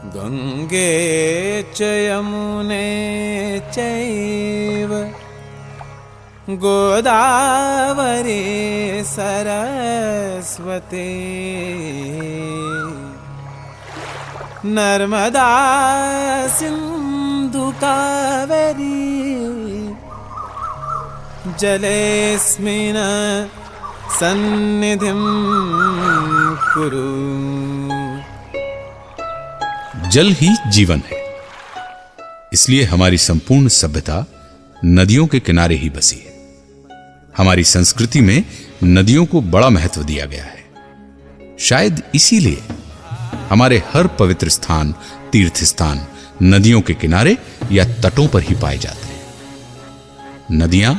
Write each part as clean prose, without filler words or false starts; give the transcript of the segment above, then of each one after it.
गंगे च यमुने चैव गोदावरी सरस्वती नर्मदा सिंधु कावेरी जलेस्मिन् सन्निधिं कुरु। जल ही जीवन है, इसलिए हमारी संपूर्ण सभ्यता नदियों के किनारे ही बसी है। हमारी संस्कृति में नदियों को बड़ा महत्व दिया गया है। शायद इसीलिए हमारे हर पवित्र स्थान, तीर्थ स्थान नदियों के किनारे या तटों पर ही पाए जाते हैं। नदियां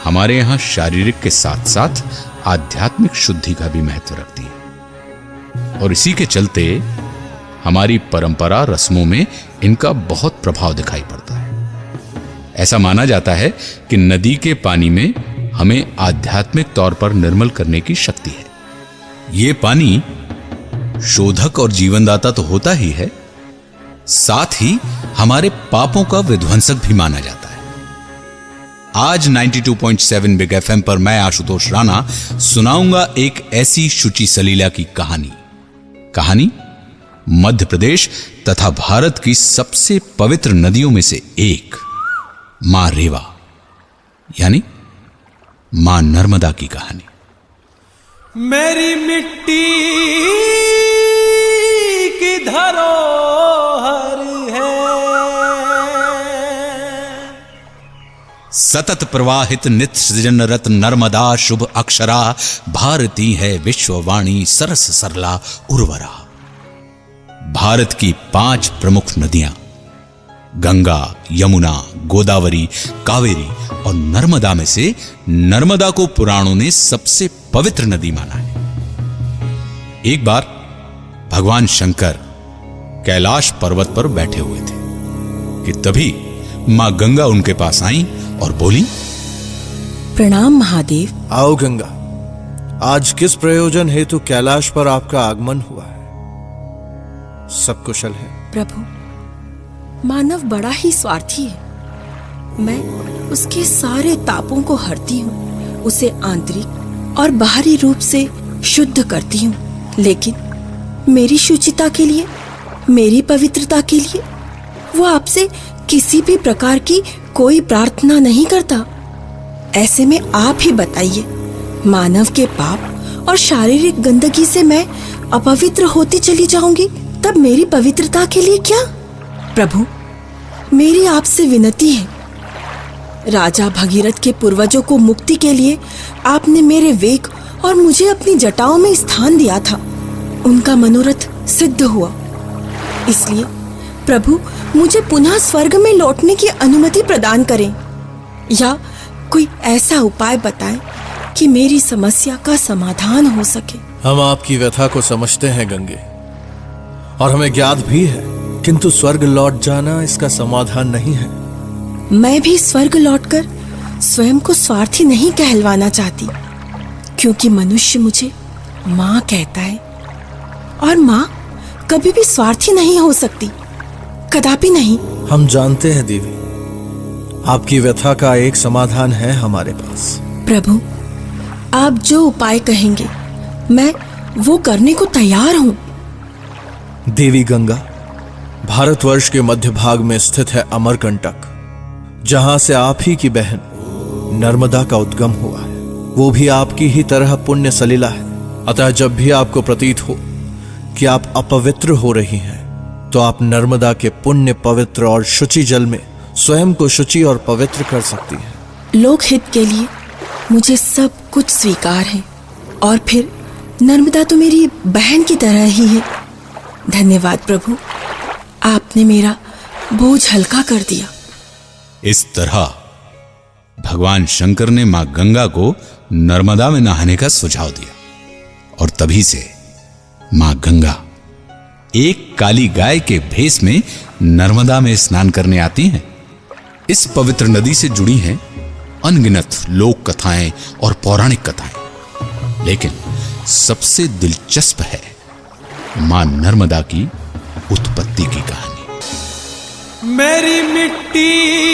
हमारे यहां शारीरिक के साथ साथ आध्यात्मिक शुद्धि का भी महत्व रखती हैं, और इसी के चलते हमारी परंपरा रस्मों में इनका बहुत प्रभाव दिखाई पड़ता है। ऐसा माना जाता है कि नदी के पानी में हमें आध्यात्मिक तौर पर निर्मल करने की शक्ति है। यह पानी शोधक और जीवनदाता तो होता ही है, साथ ही हमारे पापों का विध्वंसक भी माना जाता है। आज 92.7 बिग FM पर मैं आशुतोष राणा सुनाऊंगा एक ऐसी शुचि सलीला की कहानी मध्य प्रदेश तथा भारत की सबसे पवित्र नदियों में से एक मां रेवा यानी मां नर्मदा की कहानी। मेरी मिट्टी की धरोहर है, सतत प्रवाहित नित्य सृजन रत नर्मदा शुभ अक्षरा भारती है विश्ववाणी सरस सरला उर्वरा। भारत की 5 प्रमुख नदियां गंगा, यमुना, गोदावरी, कावेरी और नर्मदा में से नर्मदा को पुराणों ने सबसे पवित्र नदी माना है। एक बार भगवान शंकर कैलाश पर्वत पर बैठे हुए थे कि तभी मां गंगा उनके पास आई और बोली, प्रणाम महादेव। आओ गंगा, आज किस प्रयोजन हेतु कैलाश पर आपका आगमन हुआ है? सब कुशल है? प्रभु, मानव बड़ा ही स्वार्थी है। मैं उसके सारे तापों को हरती हूँ, उसे आंतरिक और बाहरी रूप से शुद्ध करती हूँ, लेकिन मेरी शुचिता के लिए, मेरी पवित्रता के लिए वो आपसे किसी भी प्रकार की कोई प्रार्थना नहीं करता। ऐसे में आप ही बताइए, मानव के पाप और शारीरिक गंदगी से मैं अपवित्र होती चली जाऊंगी, तब मेरी पवित्रता के लिए क्या? प्रभु, मेरी आपसे विनती है, राजा भगीरथ के पूर्वजों को मुक्ति के लिए आपने मेरे वेग और मुझे अपनी जटाओं में स्थान दिया था। उनका मनोरथ सिद्ध हुआ, इसलिए प्रभु मुझे पुनः स्वर्ग में लौटने की अनुमति प्रदान करें, या कोई ऐसा उपाय बताएं कि मेरी समस्या का समाधान हो सके। हम आपकी व्यथा को समझते हैं गंगे, और हमें ज्ञात भी है, किंतु स्वर्ग लौट जाना इसका समाधान नहीं है। मैं भी स्वर्ग लौटकर स्वयं को स्वार्थी नहीं कहलवाना चाहती, क्योंकि मनुष्य मुझे माँ कहता है, और माँ कभी भी स्वार्थी नहीं हो सकती, कदापि नहीं। हम जानते हैं देवी, आपकी व्यथा का एक समाधान है हमारे पास। प्रभु, आप जो उपाय कहेंगे मैं वो करने को तैयार हूँ। देवी गंगा, भारतवर्ष के मध्य भाग में स्थित है अमरकंटक, जहां से आप ही की बहन नर्मदा का उद्गम हुआ है। वो भी आपकी ही तरह पुण्य सलीला है। अतः जब भी आपको प्रतीत हो कि आप अपवित्र हो रही हैं, तो आप नर्मदा के पुण्य, पवित्र और शुचि जल में स्वयं को शुचि और पवित्र कर सकती हैं। लोकहित के लिए मुझे सब कुछ स्वीकार है, और फिर नर्मदा तो मेरी बहन की तरह ही है। धन्यवाद प्रभु, आपने मेरा बोझ हल्का कर दिया। इस तरह भगवान शंकर ने मां गंगा को नर्मदा में नहाने का सुझाव दिया, और तभी से मां गंगा एक काली गाय के भेष में नर्मदा में स्नान करने आती हैं। इस पवित्र नदी से जुड़ी हैं अनगिनत लोक कथाएं और पौराणिक कथाएं, लेकिन सबसे दिलचस्प है मां नर्मदा की उत्पत्ति की कहानी। मेरी मिट्टी